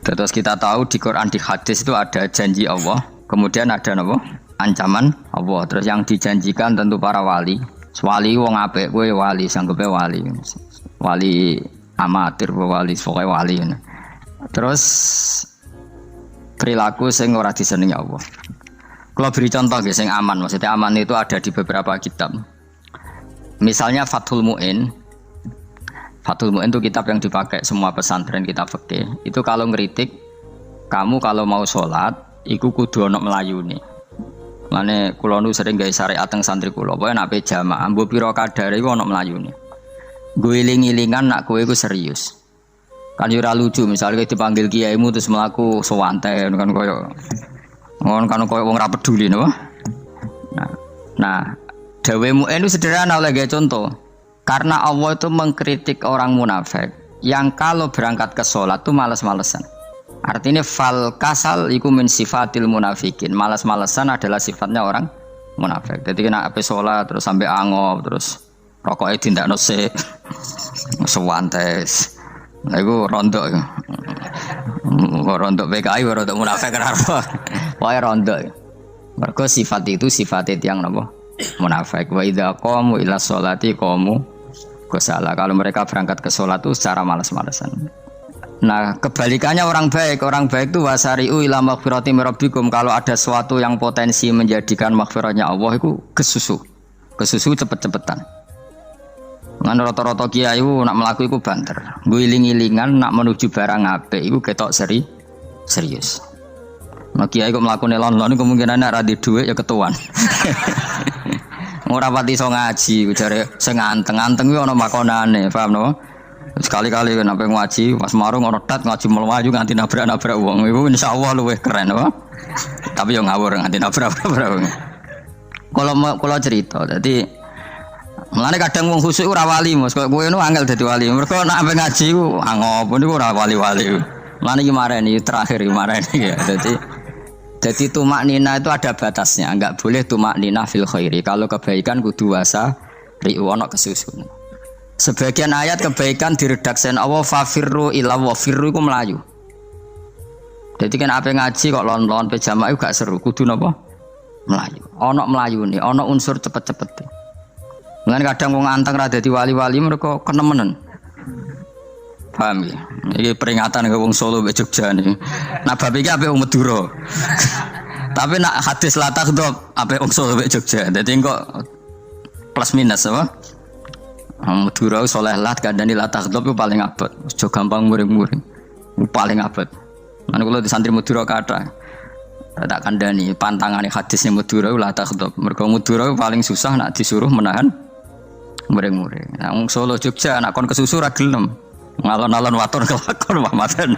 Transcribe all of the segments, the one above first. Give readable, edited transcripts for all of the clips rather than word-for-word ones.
Terus kita tahu di Quran di hadis itu ada janji Allah, kemudian ada apa? Ancaman Allah. Terus yang dijanjikan tentu para wali. Wali wong apik kowe wali, sanggepe wali. Wali amatir wali, pokoke wali. Terus perilaku sing ora disenengi Allah. Kalau beri contoh guys, yang aman, maksudnya aman itu ada di beberapa kitab. Misalnya Fathul Mu'in. Fathul Mu'in itu kitab yang dipakai semua pesantren kita fikih. Itu kalau ngeritik, kamu kalau mau sholat, iku kudu ono melayune. Mane kula nu sering gawe syariat teng santri kula, pokoke nek jamaah mbok pira kadare iku ono melayune. Guling-gilingan nak kowe iku serius. Kan yo ora lucu, misalnya dipanggil kiaimu terus mlaku sowanten kan koyo ngono kan koyo wong ora peduli napa. Nah, dawe Mu'in itu sederhana oleh gawe contoh. Karena Allah itu mengkritik orang munafik yang kalau berangkat ke sholat itu malas-malesan. Artinya fal kasal iku min sifatil munafikin. Malas-malesan adalah sifatnya orang munafik. Jadi kena ape sholat terus sampai angop terus rokoknya tindak sik. Sewantes. Nah itu rontok. Rontok PKI rontok munafik kenapa? Wah rontok. Mergo sifat itu sifat yang napa? Munafik. Wa idza qamu ila sholati qamu kusala. Kalau mereka berangkat ke sholat itu secara malas-malasan. Nah kebalikannya orang baik itu wasari'u ila maghfirati mirabbikum. Kalau ada sesuatu yang potensi menjadikan maghfiratnya Allah itu kesusu cepet-cepetan. Ngan rata-rata kiai nak melaku itu banter. Guling-gilingan nak menuju barang apik itu ketok serius. Nah kiai kok melakukan lon-lon kemungkinan nak radi duit ya ketuan. Ora pati iso ngaji, jare sing anteng-anteng kuwi ana makonane, paham no? Sekali-kali nek ngaji pas marung ana tat ngaji mlayu nganti nabrak-nabrak wong. Iku insyaallah luwih keren, apa? Tapi yo ngawur nganti nabrak-nabrak wong. Kalau cerita, dadi mulane kadang wong khusuk ora wali, Mas. Kok kowe nu angel dadi wali. Mergo nek ampe ngaji ku angop niku ora wali-wali. Mulane iki mareni terakhir iki mareni ya. Jadi tumak nina itu ada batasnya, enggak boleh tumak nina fil khairi. Kalau kebaikan kudu wasa ri'u ana kesusun. Sebagian ayat kebaikan diredaksen Allah fafirru ila wa firru iku melayu. Jadi kan apa ngaji kok lon-lon pe jamaah gak seru, kudu napa? Melayu. Ana melayune, ana unsur cepet-cepet. Mulane kadang wong anteng ra dadi wali-wali mereka kenemenen. Paham ya? Ini peringatan ke wong Solo mbek Jogja nih. Nah bab iki ape wong Madura. Tapi nak hadis latah itu ape wong Solo mbek Jogja. Dadi kok plus minus apa? Madura soleh lat kandhani latah itu paling abot. Aja gampang muring-muring. Paling abot. Lan kula di santri Madura kathah. Tak kandhani pantangane hadisnya Madura latah itu. Mergo Madura paling susah nak disuruh menahan muring-muring. Nah wong Solo Jogja nak kon kesusu ra gelem. Ngalon-alon waton kelakon Muhammadan.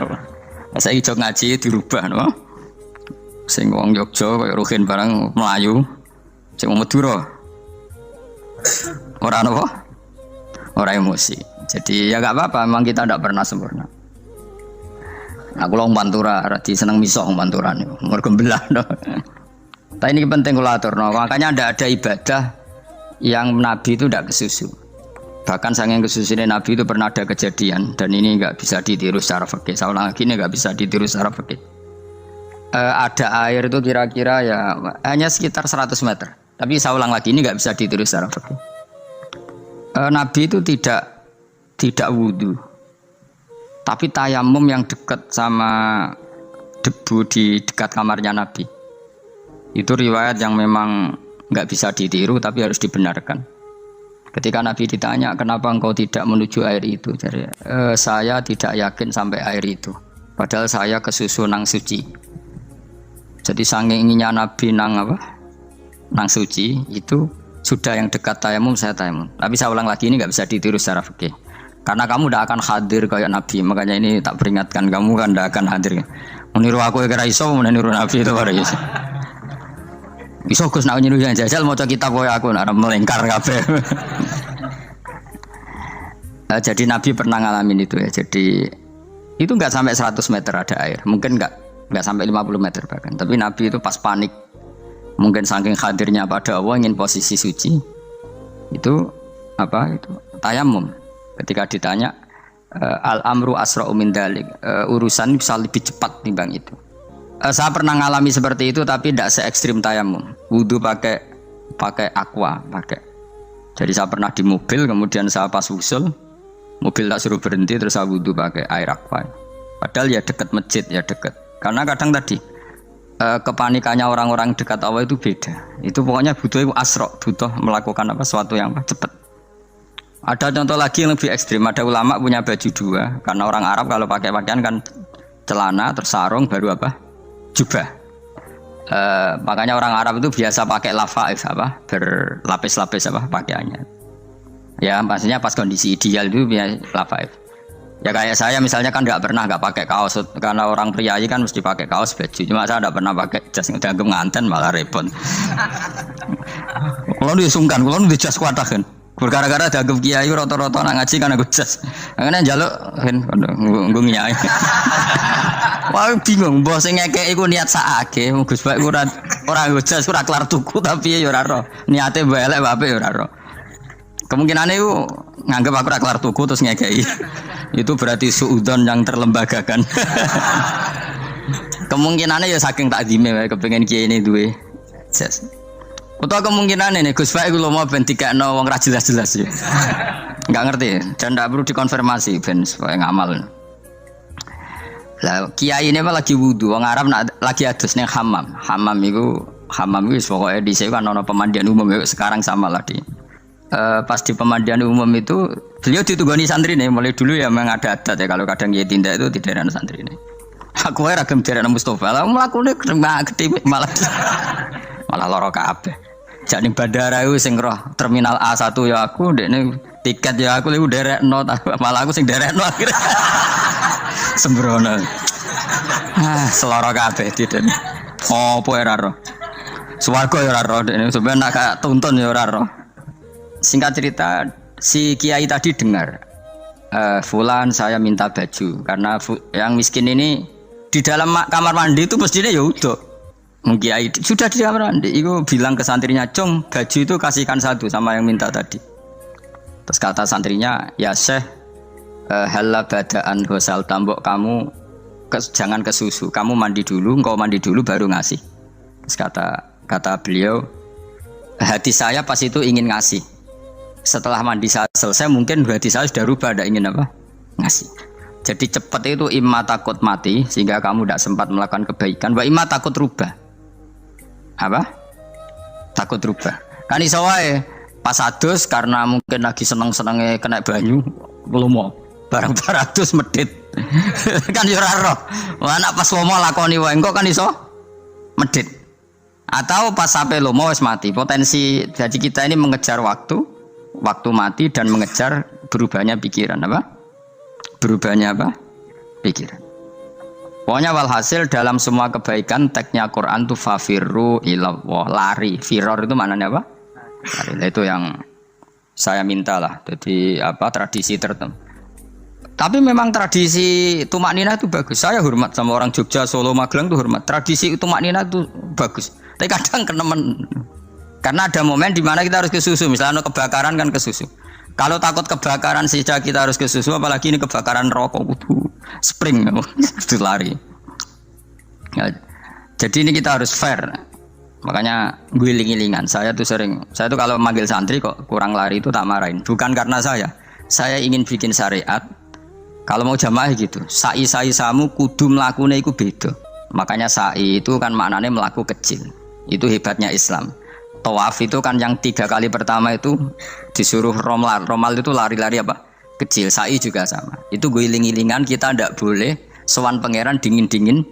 Saiki jog ngaji dirubah no. Sing wong Yogya kaya Ruhin barang Melayu, sing wong Madura. Ora napa? Ora emosi. Jadi ya enggak apa-apa, memang kita tidak pernah sempurna. Nah, kula wong Pantura radi seneng misok wong Pantura niku. Mergo belah no. Tapi ini penting kula aturno, makanya ndak ada ibadah yang Nabi itu tidak kesusu. Bahkan saking kesusunnya Nabi itu pernah ada kejadian dan ini nggak bisa ditiru secara fikih. Saya ulang lagi ini nggak bisa ditiru secara fikih. Ada air itu kira-kira ya hanya sekitar 100 meter. Tapi saya ulang lagi ini nggak bisa ditiru secara fikih. Nabi itu tidak wudu, tapi tayamum yang dekat sama debu di dekat kamarnya Nabi. Itu riwayat yang memang nggak bisa ditiru tapi harus dibenarkan. Ketika Nabi ditanya, kenapa engkau tidak menuju air itu? Jadi, saya tidak yakin sampai air itu. Padahal saya kesusu nang suci. Jadi saking inginnya Nabi nang suci, itu sudah yang dekat tayamum, saya tayamum. Tapi saya ulang lagi, ini nggak bisa ditiru secara fikih. Karena kamu tidak akan hadir kayak Nabi. Makanya ini tak peringatkan, kamu kan tidak akan hadir. Meniru aku ya kira iso, meniru Nabi itu baru iso. Iso Gus nak nyuruh yang jajal maca kitab koyo aku nak melengkar kabeh. Jadi Nabi pernah ngalamin itu ya. Jadi itu enggak sampai 100 meter ada air. Mungkin enggak sampai 50 meter bahkan. Tapi Nabi itu pas panik. Mungkin saking hadirnya pada Allah ingin posisi suci. Itu apa itu? Tayamum. Ketika ditanya al amru asra'u min dzalik. Urusan bisa lebih cepat timbang itu. Saya pernah ngalami seperti itu tapi tidak se ekstrim tayamum. Wudu pakai aqua, pakai. Jadi saya pernah di mobil, kemudian saya pas usul, mobil tak suruh berhenti, terus saya wudu pakai air aqua. Padahal ya dekat masjid, ya dekat. Karena kadang tadi kepanikannya orang-orang dekat Allah itu beda. Itu pokoknya butuh asro, butuh melakukan sesuatu yang cepat. Ada contoh lagi yang lebih ekstrim. Ada ulama punya baju dua, karena orang Arab kalau pakai pakaian kan celana, terus sarung, baru jubah. Makanya orang Arab itu biasa pakai lafaif berlapis-lapis pakaiannya. Ya maksudnya pas kondisi ideal itu biasa lafaif. Ya kayak saya misalnya kan nggak pakai kaos karena orang priayi kan mesti pakai kaos baju. Cuma saya nggak pernah pakai jas dianggap nganten malah repot. Kalau disungkan, kalau di jas kuatakan. Gara-gara dianggap kiai roto-roto nak ngaji kan aku jas. Karena jaluk kan nggung nyai. Wah bingung, bos ngekek iku niat sakake, Gus Bak ora jas ora kelar tuku tapi ya ora ro. Niate elek bape ya ora ro. Kemungkinan itu nganggep aku ora kelar tuku terus ngekeki. Itu berarti suudzon yang terlembagakan. Kemungkinannya ya saking takdime wae kepengin kiai ini duwe jas. Utawa kemungkinan ini Gus Bak iku lho mau ben dikekno wong ra jelas-jelas ya. Enggak ngerti dan enggak perlu dikonfirmasi ben supaya ngamal. Lah kiai ini lagi wudu, wong Arab lagi adus ning hammam. Hammam iku wis pokoke dhisik kan ana pemandian umum ya sekarang sama lah di. Pas di pemandian umum itu beliau ditunggoni santri nih, mulai dulu ya memang ada adat ya kalau kadang kiai tindak itu tidak ada santri nih. Aku ora gelem derek Mustofa, lah mlakune gede malah lara kabeh. Jak ning bandara iku sing roh terminal A1 ya aku, ndekne tiket ya aku lek derekno malah aku sing derekno akhire. Sembrono. Seloro kabeh diden. Opo ora roh. Swarga ya ora roh, ndekne sampeyan nak tuntun ya ora roh. Singkat cerita, si kiai tadi dengar, Fulan saya minta baju karena yang miskin ini di dalam kamar mandi itu mestinya ya udah. Kiai sudah di kamar mandi, itu bilang ke santrinya, Cong baju itu kasihkan satu sama yang minta tadi. Terus kata santrinya, ya Syekh, halla badaan hosal tambok kamu jangan ke susu, kamu mandi dulu, engkau mandi dulu baru ngasih. Terus kata beliau, hati saya pas itu ingin ngasih. Setelah mandi saya selesai mungkin hati saya sudah rubah, tidak ingin ngasih. Jadi cepat itu imma takut mati sehingga kamu tidak sempat melakukan kebaikan, wa imma takut rubah. Takut rubah. Kan iso wae pas adus karena mungkin lagi seneng-senenge kena banyu, lomo. Barang-barang adus medit. Kan yo ora roh. Anak pas lomo lakoni wae engko kan iso medit. Atau pas sampai lomo wis mati. Potensi jadi kita ini mengejar waktu mati dan mengejar berubahnya pikiran Berubahnya pikiran. Pokoknya walhasil dalam semua kebaikan teksnya Quran itu fafirru ilallah, lari. Firor itu maknanya apa? Lari. Itu yang saya minta lah. Jadi tradisi tertentu. Tapi memang tradisi tumak nina itu bagus. Saya hormat sama orang Jogja, Solo, Magelang itu hormat. Tradisi tumak nina itu bagus. Tapi kadang kenemen. Karena ada momen di mana kita harus ke susu. Misalnya kebakaran kan ke susu. Kalau takut kebakaran sejak kita harus ke susu, apalagi ini kebakaran rokok, spring, itu lari. Ya, jadi ini kita harus fair. Makanya guling-gilingan. Saya tuh kalau manggil santri kok kurang lari itu tak marahin. Bukan karena saya ingin bikin syariat. Kalau mau jamaah gitu, sa'i samu kudu mlakune iku beda. Makanya sa'i itu kan maknanya melaku kecil. Itu hebatnya Islam. Tawaf itu kan yang 3 kali pertama itu disuruh romal itu lari-lari kecil. Sa'i juga sama. Itu guling-gilingan, kita ndak boleh sowan pangeran dingin-dingin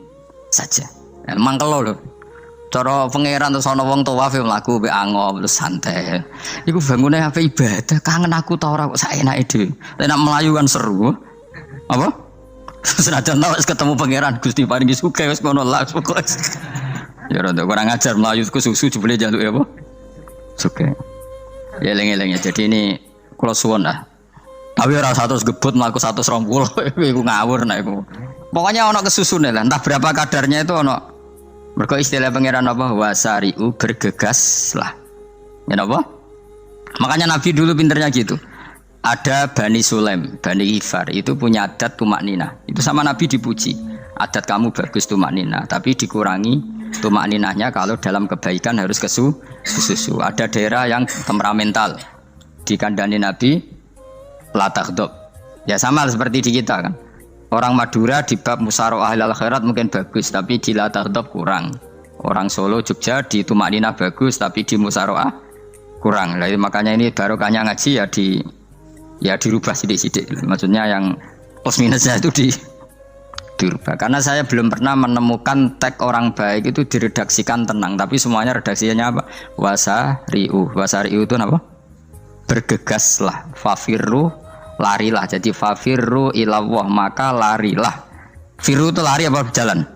saja. Emang kalau loh. Cara pangeran terus ana wong tawaf mlaku mbek angop terus santai. Iku bangune apa ibadah, kangen aku ta ora kok saenake dhewe. Nek melayu kan seru. Apa? Senajan wis ketemu pangeran Gusti paringi sugih wis ngono lah pokoke. Ya rada kurang ajar melayu ku susu jebule njaluk apa? Sugih. Ya eling-eling ya. Jadi ini kula suwun lah. Tapi ora 100 gebut mlaku 120 iku ngawur nek iku. Pokoknya ana kesusune lah, entah berapa kadarnya itu ana. Mergo istilah pangeran apa? Wasari'u bergegas lah. Ya apa? Makanya Nabi dulu pinternya gitu. Ada Bani Sulaim, Bani Ifar itu punya adat tumak nina. Itu sama Nabi dipuji. Adat kamu bagus tumak nina, tapi dikurangi tumak ninahnya kalau dalam kebaikan harus kesusu. Ada daerah yang temperamental. Dikandani Nabi la taghdab. Ya sama seperti di kita kan. Orang Madura di bab musyawarah ahlul khairat mungkin bagus, tapi di la taghdab kurang. Orang Solo, Jogja di tumak nina bagus, tapi di musyawarah kurang. Jadi makanya ini barokahnya ngaji ya dirubah sidik-sidik. Maksudnya yang plus minusnya itu dirubah. Karena saya belum pernah menemukan tag orang baik itu diredaksikan tenang, tapi semuanya redaksinya apa? Wasari'u itu apa? Bergegaslah, fafirru, larilah. Jadi fafirru ilallah, maka larilah. Firu itu lari apa jalan?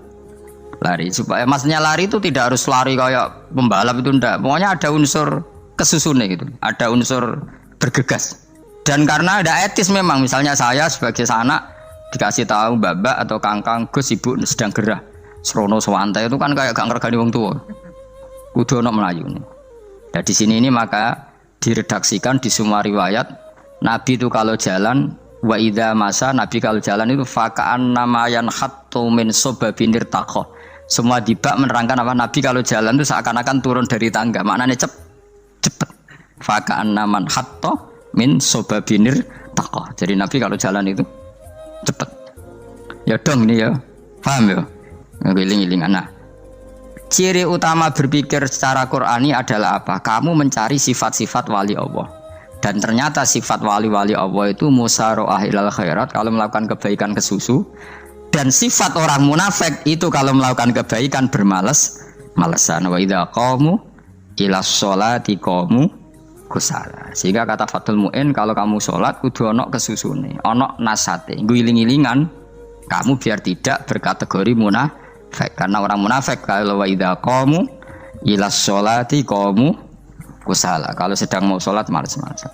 Lari. Supaya maksudnya lari itu tidak harus lari kayak pembalap itu enggak. Pokoknya ada unsur kesusunnya gitu. Ada unsur bergegas. Dan karena ada etis memang, misalnya saya sebagai anak dikasih tahu babak atau kangkang Gus ibu sedang gerah serono sewantai itu kan kayak gak ngergani wong tua kudu ono melayu nih. Dan di sini ini maka diredaksikan di semua riwayat Nabi itu kalau jalan wa idza masa Nabi kalau jalan itu fakaan namayan khattu min sobabinir takho. Semua dibak menerangkan apa Nabi kalau jalan itu seakan-akan turun dari tangga, maknanya cepet fakaan naman khattu min sobabinir takho. Jadi Nabi kalau jalan itu cepet. Ya dong ini ya. Paham ya? Ngiling-ngiling anak. Ciri utama berpikir secara Qur'ani adalah apa? Kamu mencari sifat-sifat wali Allah. Dan ternyata sifat wali-wali Allah itu musyaroah ilal khairat kalau melakukan kebaikan kesusu. Dan sifat orang munafik itu kalau melakukan kebaikan bermalas-malesan. Wa idza qamu ila sholati qamu kusala. Sehingga kata Fathul Mu'in kalau kamu sholat kudu ono kesusune, ono nasate, guling-gilingan kamu biar tidak berkategori munafik. Karena orang munafik kalau wa idza qamu ila sholati qamu kusala. Kalau sedang mau sholat malas-malasan.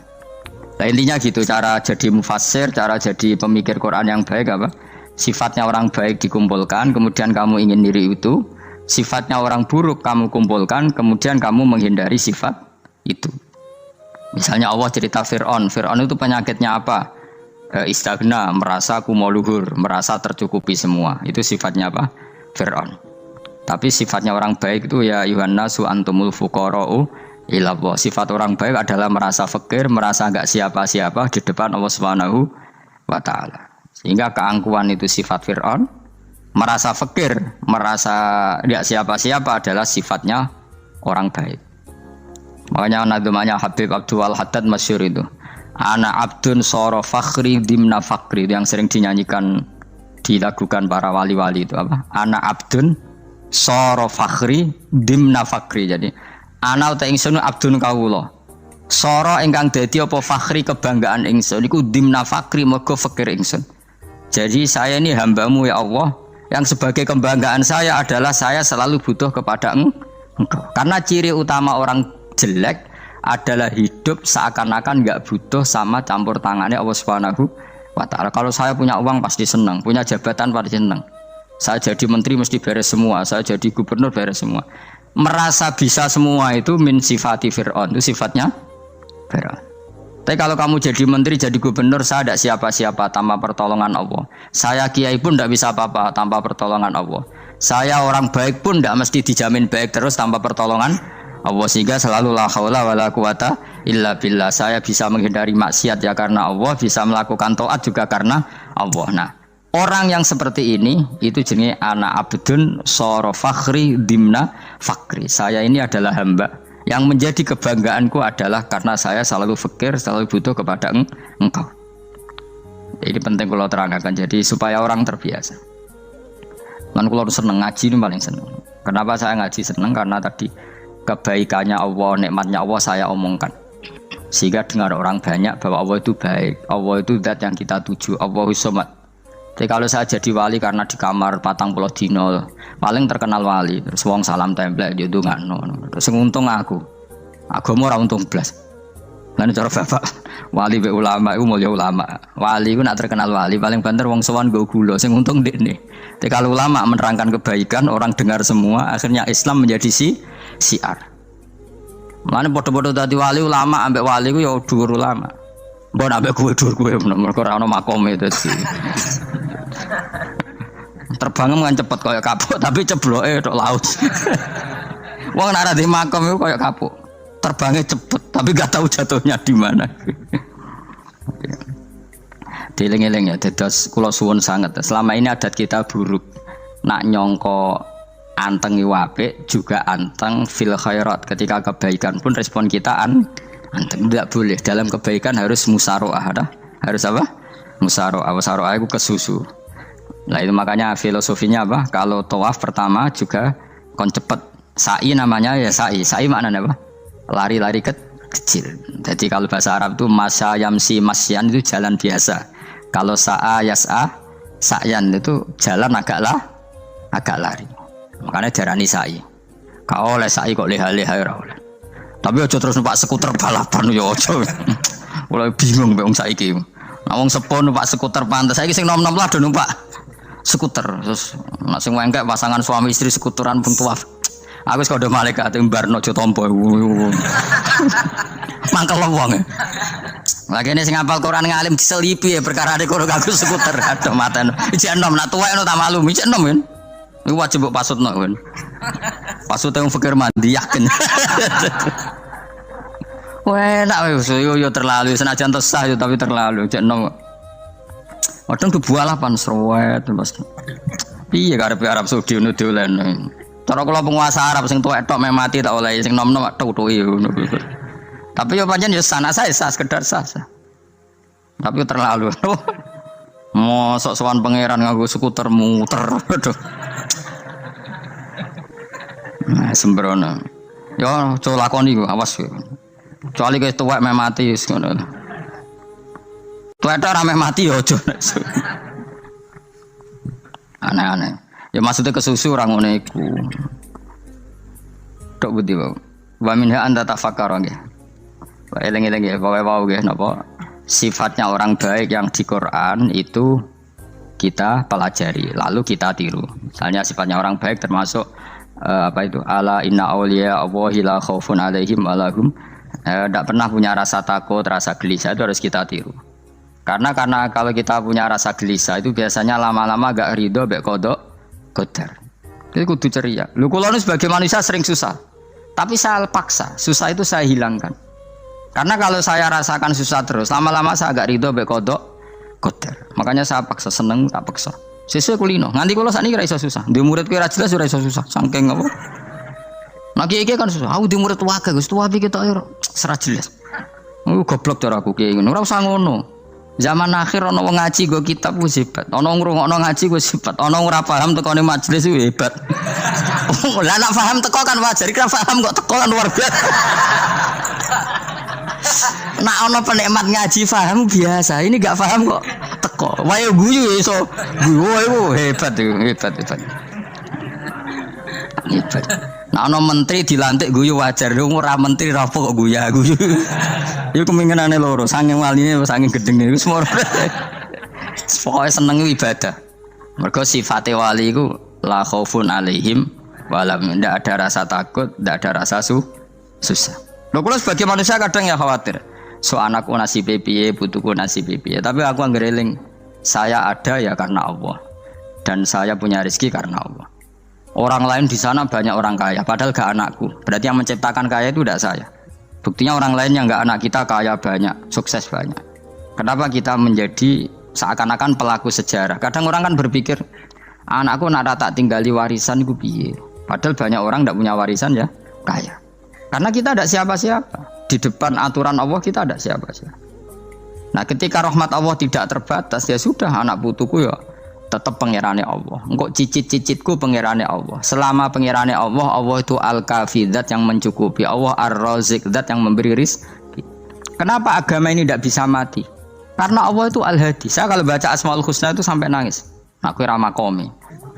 Nah, intinya gitu cara jadi mufassir, cara jadi pemikir Quran yang baik apa? Sifatnya orang baik dikumpulkan, kemudian kamu ingin niru itu. Sifatnya orang buruk kamu kumpulkan, kemudian kamu menghindari sifat itu. Misalnya Allah cerita Fir'aun itu penyakitnya apa? Istighna, merasa kumoluhur, merasa tercukupi semua. Itu sifatnya apa? Fir'aun. Tapi sifatnya orang baik itu ya Yuhannasu antumul fuqara'u ilallah. Sifat orang baik adalah merasa fakir, merasa enggak siapa-siapa di depan Allah Subhanahu wa taala. Sehingga keangkuhan itu sifat Fir'aun, merasa fakir, merasa enggak siapa-siapa adalah sifatnya orang baik. Makanya nadumanya Habib Abdul Haddad masyhur itu. Ana abdun soro fakhri dimna fakri, yang sering dinyanyikan dilakukan para wali-wali itu apa? Ana abdun soro fakhri dimna fakri. Jadi ana uta ingsun abdun kawula. Soro ingkang dadi apa fakhri kebanggaan ingsun iku dimna fakri mergo fakir ingsun. Jadi saya ini hambamu ya Allah, yang sebagai kebanggaan saya adalah saya selalu butuh kepada Engkau. Karena ciri utama orang jelek adalah hidup seakan-akan nggak butuh sama campur tangannya Allah Subhanahu wa taala. Kalau saya punya uang pasti senang, punya jabatan pasti senang. Saya jadi menteri mesti beres semua, saya jadi gubernur beres semua. Merasa bisa semua itu min sifati Fir'aun, itu sifatnya Fir'aun. Tapi kalau kamu jadi menteri, jadi gubernur, saya tidak siapa-siapa tanpa pertolongan Allah. Saya kiai pun tidak bisa apa-apa tanpa pertolongan Allah. Saya orang baik pun tidak mesti dijamin baik terus tanpa pertolongan Allah. Sehingga selalu la haula wala quwata illa billah. Saya bisa menghindari maksiat ya karena Allah, bisa melakukan taat juga karena Allah. Nah, orang yang seperti ini itu jenis ana abdun soro fakhri dimna fakri. Saya ini adalah hamba yang menjadi kebanggaanku adalah karena saya selalu fakir, selalu butuh kepada Engkau. Ini penting kalau terangkan, jadi supaya orang terbiasa. Dan kalau seneng ngaji ini paling seneng. Kenapa saya ngaji seneng? Karena tadi kebaikannya Allah, nikmatnya Allah saya omongkan. Sehingga dengar orang banyak bahwa Allah itu baik, Allah itu zat yang kita tuju, Allahus Samad. Jadi kalau saya jadi wali karena di kamar 40 dino, paling terkenal wali, terus wong salam template yo ndongakno. Terus untung aku ora untung blas. Lan cara bapak wali be ulama iku mulya ulama. Wali iku nak terkenal wali paling banter wong sowan nggo gula, sing untung ndekne. Tapi kalau ulama menerangkan kebaikan, orang dengar semua, akhirnya Islam menjadi siar. Mulane padha-padha dadi wali ulama ambek wali iku ya dhuwur ulama. Mbok nak gue dhuwur kowe mergo ora ono makome dadi. Terbang kan cepet kaya kapuk tapi cebloke tok laut. Wong nek ora di makom iku kaya kapuk. Terbangnya cepet tapi gak tahu jatuhnya di mana. Dieling-eling ya, dados kula suwun sanget. Selama ini adat kita buruk. Nak nyongko anteng apik juga anteng fil khairat. Ketika kebaikan pun respon kita anteng, tidak boleh. Dalam kebaikan harus musaroah, harus apa? Musaroah. Musaroah itu kesusu. Nah itu makanya filosofinya apa? Kalau tawaf pertama juga kon cepet. Sa'i namanya ya sa'i. Sa'i maknanya apa? Lari-lari kecil. Jadi kalau bahasa Arab itu masya yamsi masyan itu jalan biasa. Kalau sa'a yas'a sa'yan itu jalan agak lari. Makanya darani sa'i. Kau oleh sa'i kok leha-leha ora oleh. Tapi aja terus numpak skuter balapan yo aja. Mulai bingung mbek wong saiki. Nah wong sepo numpak skuter pantes. Saiki sing nom-nom lah do numpak skuter. Terus nek sing wengkek pasangan suami istri skuteran pun tuaf. Aku wis kode malaikat mbarno aja tampa. Mangkel wong. Lagi ini sing hafal Quran ngalim diselipi ya perkara ade kono aku skuter. Aduh maten. Ijek enom nak tuwek no tak malu. Ijek enom kan. Iku wajib mbok pasutno kan. Pasute wong fikir mandi yakin. Wah, nak yo terlalu senajan sah yo tapi terlalu. Ijek enom. Wadon kebualapan srowet Mas. Piye karepe Arab Saudi ngono dolen. Cara kula penguasa Arab sing tuwek tok mati tak oleh sing nom-nom tok-toki ngono. Tapi ya pancen ya sana saya sah sekedar sah. Tapi terlalu. Mosok sowan pangeran nganggo skuter muter. Aduh. Nah, sembrono. Ya coba lakoni ku awas kowe. Kecuali kowe tuwek mati wis ngono. Tuwek tok ora mati ya aja. Aneh-aneh. Ya maksudnya kesusu orang ngono iku. Tok budi wae. Wa minha anta tafakkar nggih. Eleng-eleng ya, bawa ya, napa sifatnya orang baik yang di Quran itu kita pelajari, lalu kita tiru. Misalnya sifatnya orang baik termasuk apa itu? Ala inna auliya Allahi la khaufun alaihim wa lahum tidak pernah punya rasa takut, rasa gelisah, itu harus kita tiru. Karena kalau kita punya rasa gelisah itu biasanya lama-lama gak ridho, mbek kodok, qadar. Itu kudu ceria. Lu kula sebagai manusia sering susah, tapi saya paksa, susah itu saya hilangkan. Karena kalau saya rasakan susah terus, lama-lama saya agak ridho mbek kodok, qadar. Makanya saya paksa, seneng tak paksa. Sesuai kulino. Nganti kula sakniki ra iso susah. Di murid kowe ra jelas ora iso susah. Saking apa? Nah kiai kan susah. Aku di murid wae Gus, tuwa iki ketok ora serat jelas. Goblok cara aku kiai ngono. Ora usah ngono. Zaman akhir ana wong ngaji go kitab wis hebat. Ana ngrungokno ngaji wis hebat. Ana ora paham tekone majelis wis hebat. Lah nek paham teko kan wajar, kira paham kok teko kan luar biasa. Nak ono penikmat ngaji paham biasa, ini gak paham kok teko. Wae guyu iso. Guyu hebat. Nak ono menteri dilantik guyu wajar, ora menteri rapo kok guyu. Iku kemungkinane loro, saking waline saking gedenge wis moro. Pokoke seneng ibadah. Mergo sifate wali iku la khaufun alaihim walam, ndak ada rasa takut, ndak ada rasa susah. Lho kula sebagai manusia kadang ya khawatir. So anakku nasib piye, putuku nasib piye. Tapi aku anggereling saya ada ya karena Allah. Dan saya punya rezeki karena Allah. Orang lain di sana banyak orang kaya, padahal gak anakku. Berarti yang menciptakan kaya itu tidak saya. Buktinya orang lain yang gak anak kita kaya banyak, sukses banyak. Kenapa kita menjadi seakan-akan pelaku sejarah? Kadang orang kan berpikir, anakku nak tak tinggali warisan itu piye. Padahal banyak orang tidak punya warisan ya kaya. Karena kita tidak siapa-siapa. Di depan aturan Allah kita tidak siapa-siapa. Nah ketika rahmat Allah tidak terbatas, ya sudah anak putuku ya tetap pengirannya Allah. Engkau cicit-cicitku pengirannya Allah. Selama pengirannya Allah, Allah itu al-kafi, zat yang mencukupi. Allah ar-razik, zat yang memberi rizki. Kenapa agama ini tidak bisa mati? Karena Allah itu al-hadi. Saya kalau baca Asmaul Husna itu sampai nangis. Aku rama komi.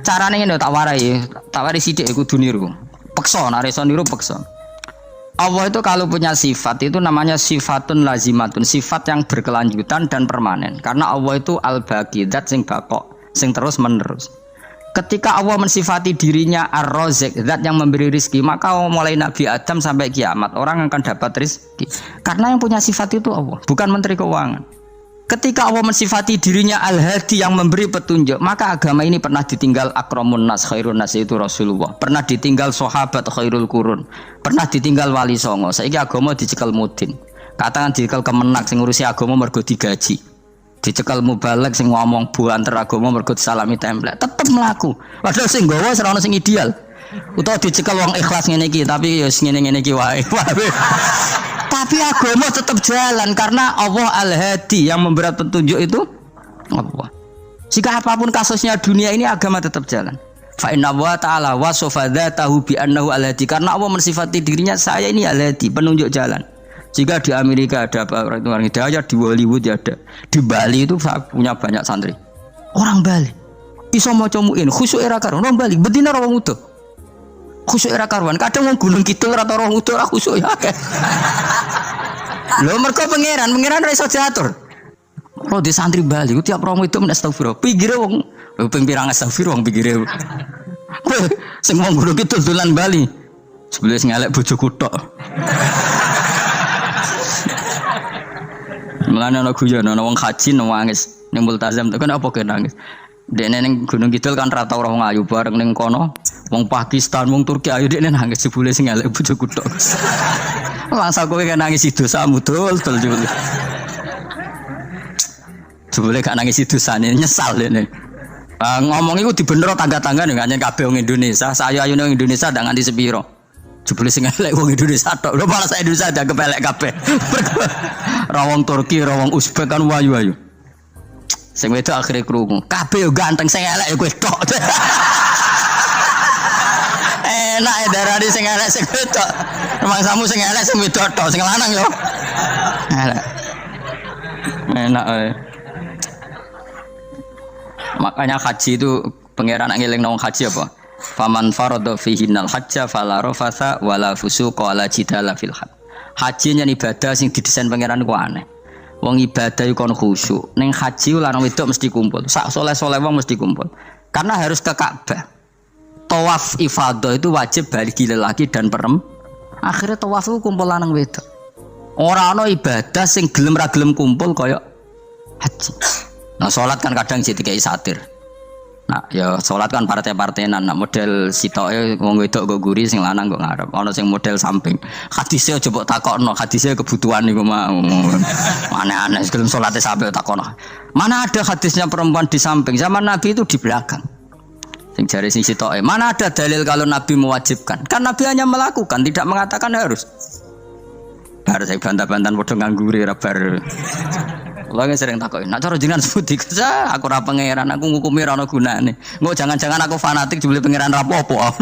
Caranya ini tak warai sidik aku niru. Pekso, nareso niru pekso. Allah itu kalau punya sifat itu namanya sifatun lazimatun, sifat yang berkelanjutan dan permanen. Karena Allah itu al-baqi, zat sing bakok, sing terus menerus. Ketika Allah mensifati dirinya Ar-Razik, zat yang memberi rizki, maka mulai Nabi Adam sampai kiamat orang akan dapat rizki. Karena yang punya sifat itu Allah, bukan menteri keuangan. Ketika Allah mensifati dirinya Al-Hadi yang memberi petunjuk, maka agama ini pernah ditinggal akramun nas, khairun nas itu Rasulullah. Pernah ditinggal sahabat khairul qurun. Pernah ditinggal wali songo. Saiki agama dicekel mudin. Katakan dicekel kemenak sing ngurusi agama mergo digaji. Dicekel mubalek sing ngomong buanter agama mergo salami template. Tetep mlaku. Padahal sing nggawa ora ono sing ideal. Utawa dicekel wong ikhlas ngene iki, tapi ya ngene-ngene iki wae. Tapi agama tetap jalan karena Allah Al-Hadi yang memberi petunjuk itu Allah. Jika apapun kasusnya dunia ini agama tetap jalan. Fa inna wa ta'ala wasafa dzatahu bi annahu Al-Hadi karena Allah mensifati dirinya saya ini Al-Hadi, penunjuk jalan. Jika di Amerika ada orang hidayah, di Hollywood ya ada. Di Bali itu punya banyak santri. Orang Bali iso maca muin khusyuk era karo orang Bali bedina ora wong utuh. Khusyuk era karuan, kadang wong Gunung Kidul rata roh utuh ora khusyuk ya akeh. Lho mergo pangeran ora iso diatur. Ro di santri Bali ku tiap romo itu men astagfirullah. Pinggire wong ping pirang astagfirullah wong pinggire. Sing wong Gunung Kidul dolan Bali. Sebelum sing elek bojoku tok. Mulane ana guyon ana wong haji nangis ning multazam tekan apa ke nangis. Dene ning Gunung Kidul kan rata ora wong ayu bareng ning kono. Wong Pakistan, wong Turki ayo dekne nangis jebule sing elek bojoku tok. Langsung kowe kan nangis dosamu dol jebule. Jebule gak nangis dosane nyesal dene. Ngomong iku dibener tangga-tangga nek nyen kabeh wong Indonesia, saya ayune wong Indonesia ndak nganti sepiro. Jebule sing elek wong Indonesia tok. Lho malah sak Indonesia ada kepelek kabeh. Ra wong Turki, ra wong Uzbek kan wayu-wayu. Sing wedok akhire krungu. Kabeh yo ganteng sing elek yo kowe tok. Enak darani sing elek sing wedok. Rumangsamu sing elek sing wedok tok, sing lanang yo. Elek. Enak ae. Makanya haji itu pangeran ngeling nang haji apa? Faman farada fihinnal hajja fala rafasa wala fusuqa wala jidala fil hajj. Haji nya ibadah sing didesain pangeran ku aneh. Wong ibadah iku kon khusyuk. Ning haji lanang wedok mesti kumpul. Sak soleh-soleh wong mesti kumpul. Karena harus ke Ka'bah. Tawaf ifadah itu wajib bagi lelaki dan perempuan. Akhirnya tawaf itu kumpul lanang wedok. Ora ana ibadah sing gelem ra gelem kumpul kaya haji. Nah salat kan kadang dikai satir. Nah ya salat kan partai-partainan. Nah model sitoke wong wedok go guri sing lanang kok ngarep. Ana sing model samping. Hadise aja mbok takokno, hadise kebutuhan niku mau. Aneh-aneh gelem salate sampe takokno. Mana ada hadisnya perempuan di samping? Zaman Nabi itu di belakang. Sing jare sing sitoke. Mana ada dalil kalau Nabi mewajibkan? Kan Nabi hanya melakukan, tidak mengatakan harus. Bar saya bantah-bantahan padha nganggure ra bar. Kula sering takoki, "Nek cara jenengan sebuti kerja, aku ora pangeran, aku ngukumi ora ana gunane." Engko jangan-jangan aku fanatik jebule pangeran ra apa-apa.